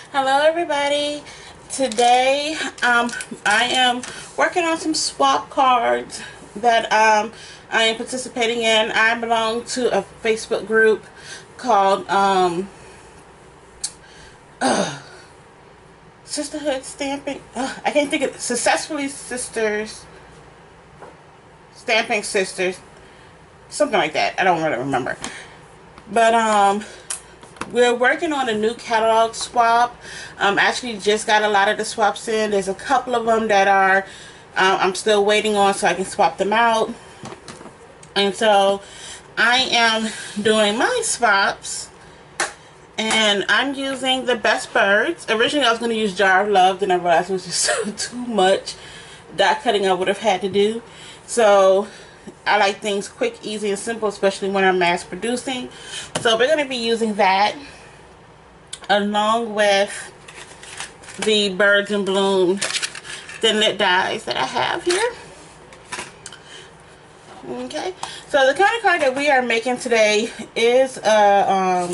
Hello everybody. Today I am working on some swap cards that I am participating in. I belong to a Facebook group called Sisterhood Stamping. I can't think of Successfully Sisters Stamping Sisters, something like that. I don't really remember. But we're working on a new catalog swap. Actually just got a lot of the swaps in. There's a couple of them that are I'm still waiting on so I can swap them out. And so I am doing my swaps, and I'm using the Best Birds. Originally I was going to use Jar of Love, then I realized it was just too much dot cutting I would have had to do. So I like things quick, easy, and simple, especially when I'm mass producing. So we're going to be using that along with the Birds in Bloom thin lit dies that I have here. Okay, so the kind of card that we are making today is a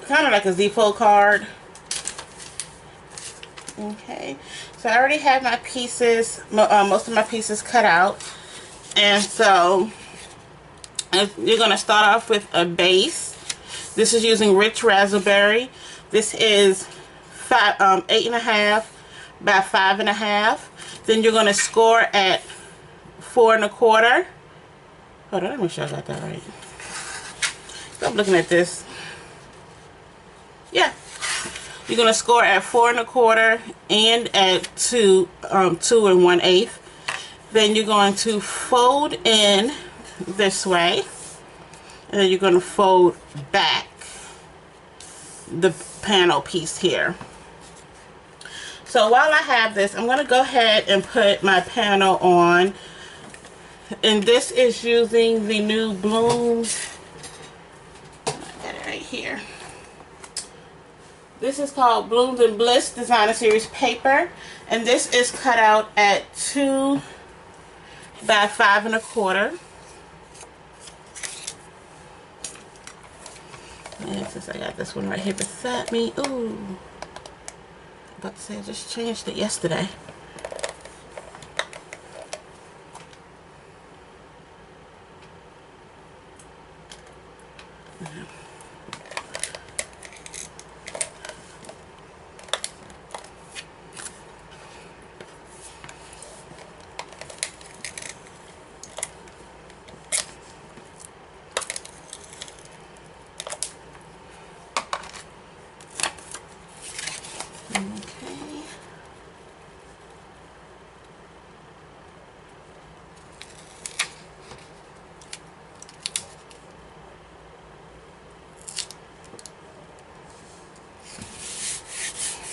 kind of like a Z-fold card. Okay, so I already have my pieces, most of my pieces cut out, and so you're going to start off with a base. This is using Rich Raspberry. This is 8.5 by 5.5. Then you're going to score at 4 1/4. Hold on, let me make sure I got that right. I'm looking at this. Yeah. You're going to score at 4 1/4 and at 2 1/8. Then you're going to fold in this way, and then you're going to fold back the panel piece here. So while I have this, I'm going to go ahead and put my panel on, and this is using the new Bloom. I got it right here. This is called Blooms and Bliss Designer Series paper, and this is cut out at 2 by 5 1/4. And since I got this one right here beside me, ooh, about to say I just changed it yesterday.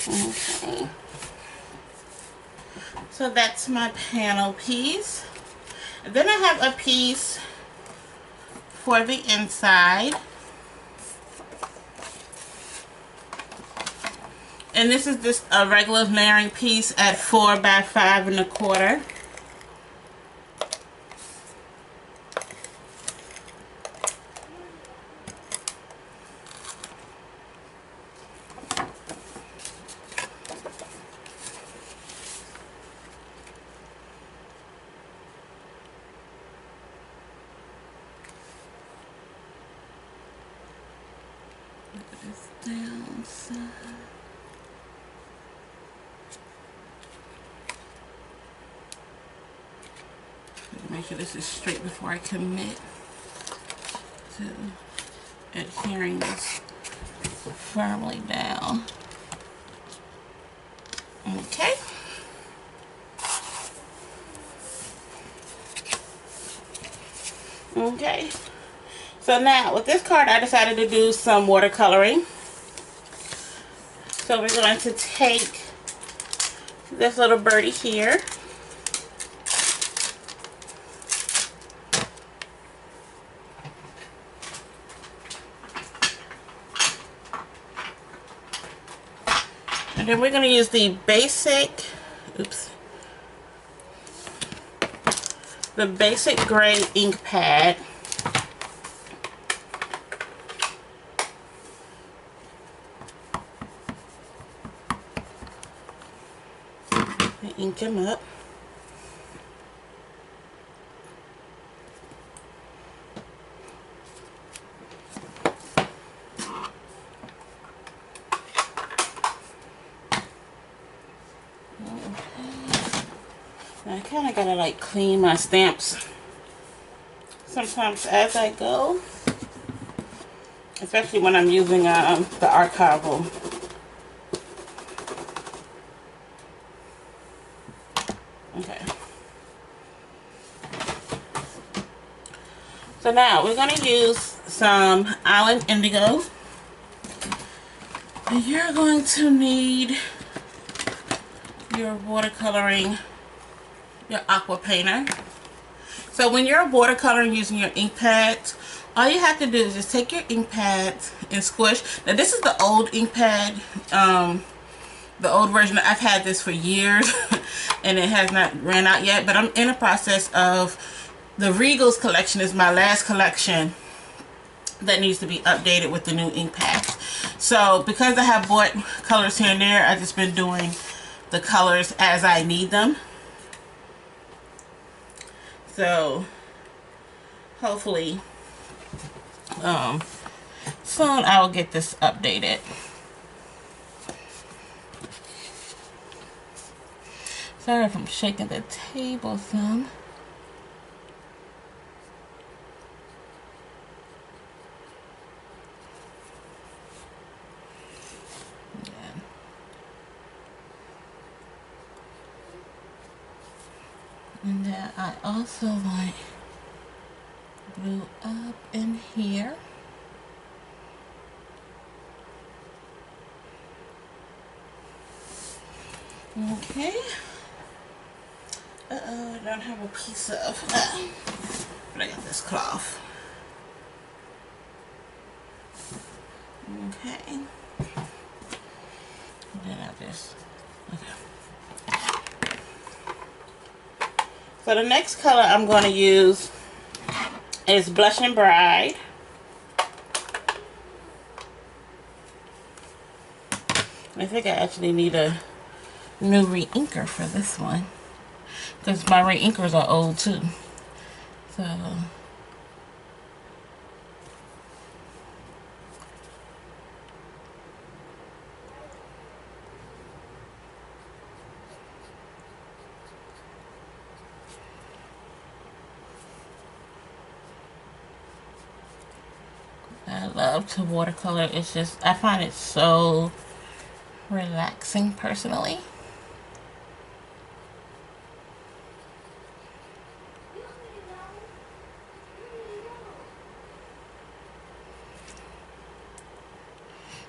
Okay, so that's my panel piece. And then I have a piece for the inside, and this is just a regular layering piece at 4 by 5 1/4. Downside. Make sure this is straight before I commit to adhering this firmly down. Okay. Okay. So now with this card I decided to do some watercoloring. So we're going to take this little birdie here. And then we're going to use the basic, the basic gray ink pad. ink them up. I kind of gotta like clean my stamps sometimes as I go, especially when I'm using the archival. Okay. So now we're gonna use some Island Indigo. And you're going to need your watercoloring, your aqua painter. So when you're watercoloring using your ink pads, all you have to do is just take your ink pads and squish. Now this is the old ink pad, the old version. I've had this for years and it has not ran out yet, but I'm in the process of, the Regals collection is my last collection that needs to be updated with the new ink pads. So because I have bought colors here and there, I've just been doing the colors as I need them. So hopefully soon I will get this updated. Sorry if I'm shaking the table some. And then I also like blue up in here. Okay. Uh-oh, I don't have a piece of, but I got this cloth. Okay. And then I just, okay. So the next color I'm going to use is Blushing Bride. I think I actually need a new re-inker for this one, because my re-inkers are old too. So I love to watercolor. It's just, I find it so relaxing personally.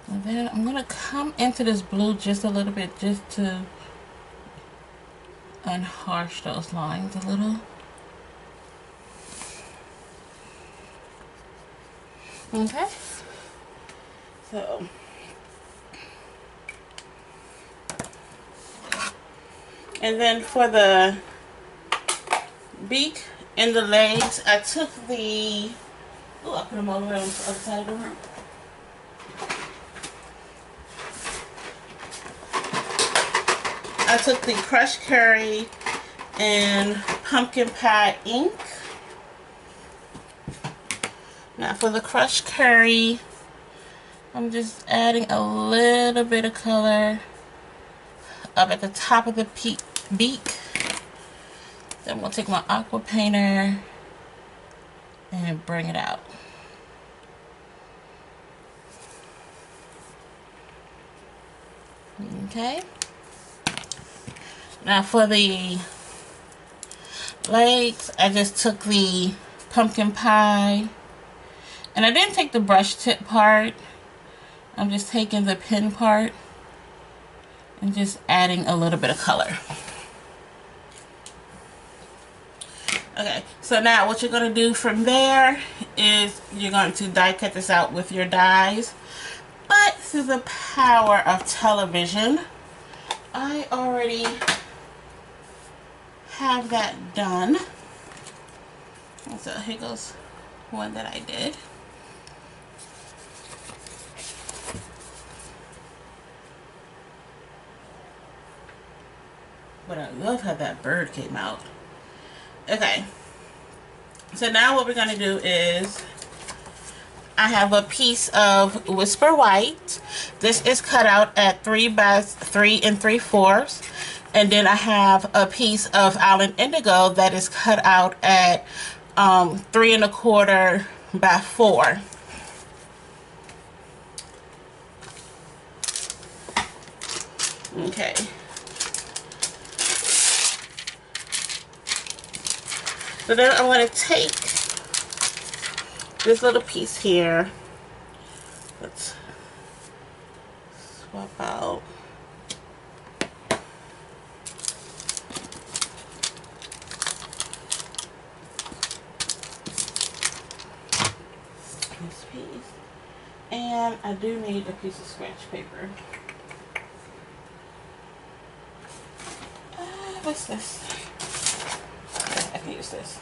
And then I'm going to come into this blue just a little bit, just to unharsh those lines a little. Okay. So and then for the beak and the legs, I took the, oh, I put them all the way on the other side of the room. I took the crushed curry and pumpkin pie ink. Now for the crushed curry, I'm just adding a little bit of color up at the top of the beak. Then I'm going to take my aqua painter and bring it out. Okay. Now for the legs, I just took the pumpkin pie, and I didn't take the brush tip part. I'm just taking the pen part and just adding a little bit of color. Okay, so now what you're going to do from there is you're going to die cut this out with your dies. But through the power of television, I already have that done. And so here goes one that I did. but I love how that bird came out. Okay, so now what we're going to do is, I have a piece of Whisper White. This is cut out at 3 by 3 3/4. And then I have a piece of Island Indigo that is cut out at 3 1/4 by 4. Okay. So then I'm going to take this little piece here. Let's swap out. This piece. And I do need a piece of scratch paper. What's this? Okay, I can use this.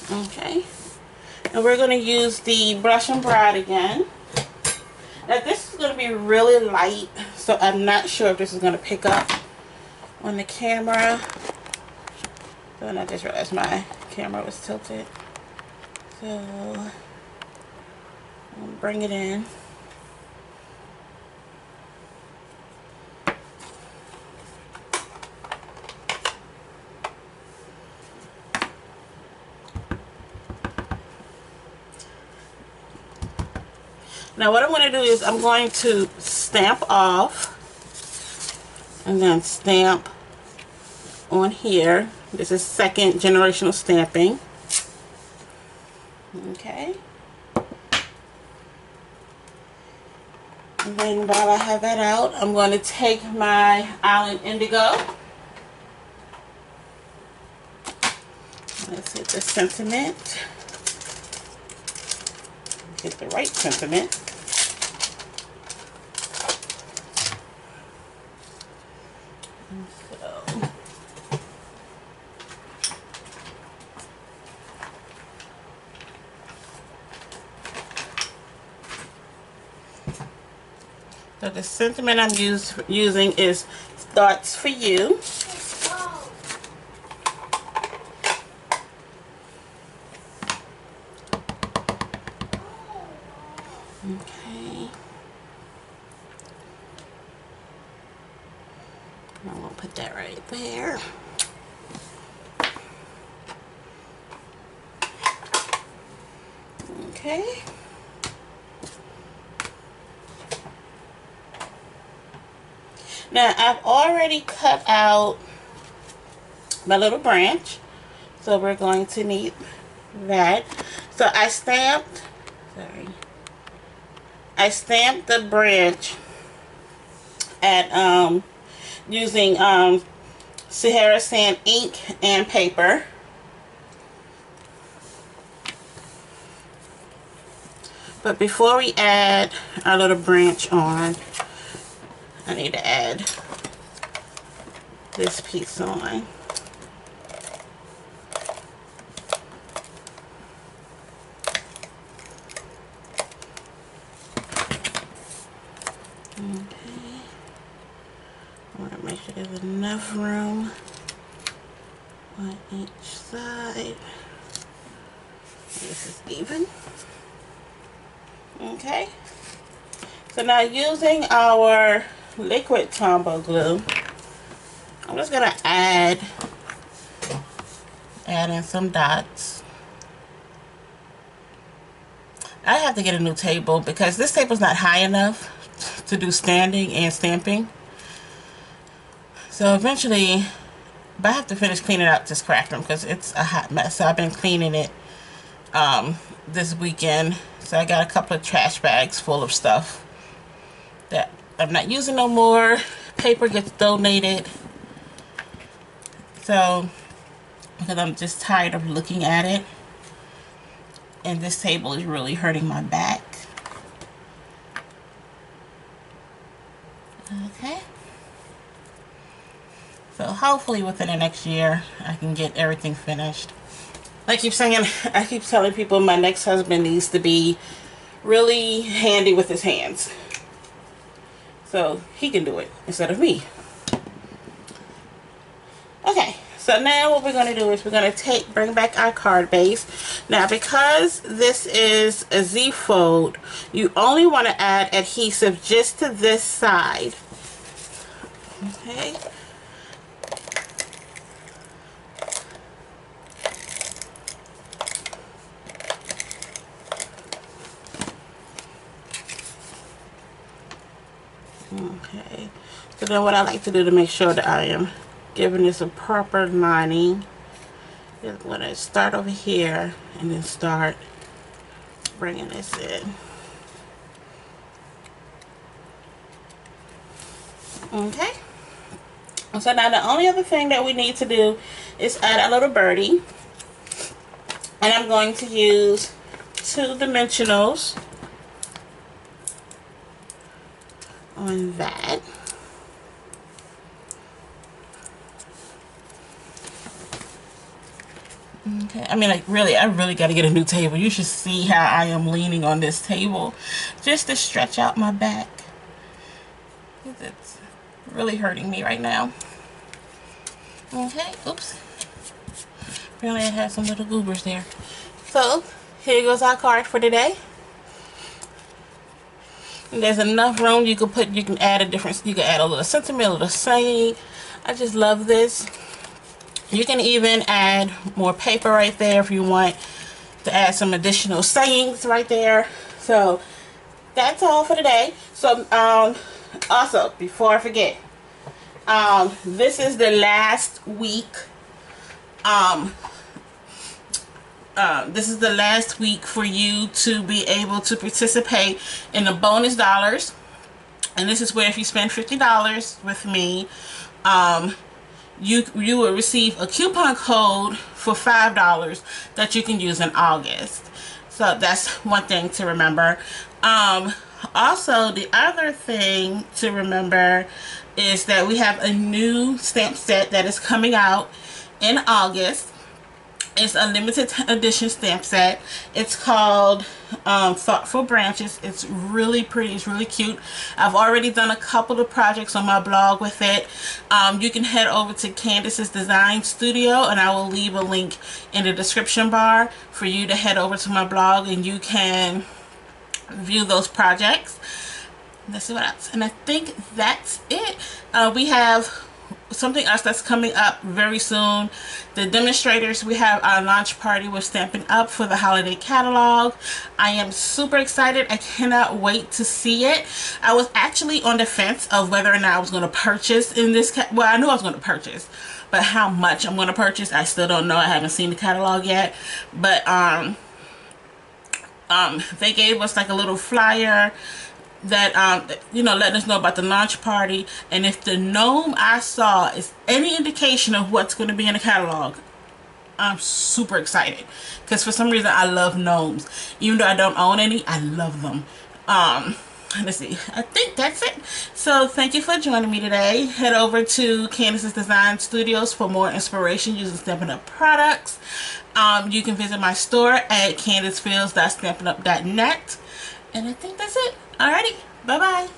Okay, and we're going to use the brush and bride again. Now this is going to be really light, so I'm not sure if this is going to pick up on the camera. So I just realized my camera was tilted. So I'll bring it in. Now what I'm going to do is I'm going to stamp off and then stamp on here. This is second generational stamping. Okay. And then while I have that out, I'm going to take my Island Indigo. Let's hit the sentiment. Get the right sentiment. So the sentiment I'm using is Thoughts for You. Okay. I'm going to put that right there. Okay. Now I've already cut out my little branch, so we're going to need that. So I stamped the branch at using Sahara Sand ink and paper. But before we add our little branch on, I need to add this piece on. Okay. I want to make sure there's enough room on each side. This is even. Okay. So now using our liquid Tombow glue, I'm just gonna add in some dots. I have to get a new table because this table's not high enough to do standing and stamping. So eventually, but I have to finish cleaning out this craft room because it's a hot mess. So I've been cleaning it this weekend. So I got a couple of trash bags full of stuff that I'm not using no more. Paper gets donated. So, because I'm just tired of looking at it. And this table is really hurting my back. Okay. So hopefully within the next year, I can get everything finished. I keep telling people my next husband needs to be really handy with his hands. so he can do it instead of me. Okay, so now what we're going to do is we're going to bring back our card base. Now, because this is a Z fold, you only want to add adhesive just to this side. Okay. Okay, so then what I like to do to make sure that I am giving this a proper lining is I'm going to start over here and then start bringing this in. Okay, so now the only other thing that we need to do is add a little birdie, and I'm going to use 2 dimensionals on that. Okay, I mean, like, I really got to get a new table. You should see how I am leaning on this table just to stretch out my back. It's really hurting me right now. Okay, oops. Apparently I had some little goobers there. So, here goes our card for today. And there's enough room you can add a little sentiment, a little saying. I just love this. You can even add more paper right there if you want to add some additional sayings right there. So that's all for today. So also, before I forget, this is the last week. This is the last week for you to be able to participate in the bonus dollars. And this is where if you spend $50 with me, you will receive a coupon code for $5 that you can use in August. So that's one thing to remember. Also, the other thing to remember is that we have a new stamp set that is coming out in August. It's a limited edition stamp set. It's called Thoughtful Branches. It's really pretty. It's really cute. I've already done a couple of projects on my blog with it. You can head over to Candice's Design Studio, and I will leave a link in the description bar for you to head over to my blog and you can view those projects. Let's see what else. And I think that's it. We have something else that's coming up very soon. The demonstrators, we have our launch party with Stampin' Up for the holiday catalog. I am super excited. I cannot wait to see it. I was actually on the fence of whether or not I was going to purchase in this well, I knew I was going to purchase, but how much I'm going to purchase, I still don't know. I haven't seen the catalog yet, but they gave us like a little flyer that you know, letting us know about the launch party, and if the gnome I saw is any indication of what's going to be in the catalog, I'm super excited, because for some reason I love gnomes. Even though I don't own any, I love them. Let's see, I think that's it. So thank you for joining me today. Head over to Candice's Design Studios for more inspiration using Stampin' Up products. You can visit my store at candicefields.stampinup.net. And I think that's it. Alrighty, bye-bye.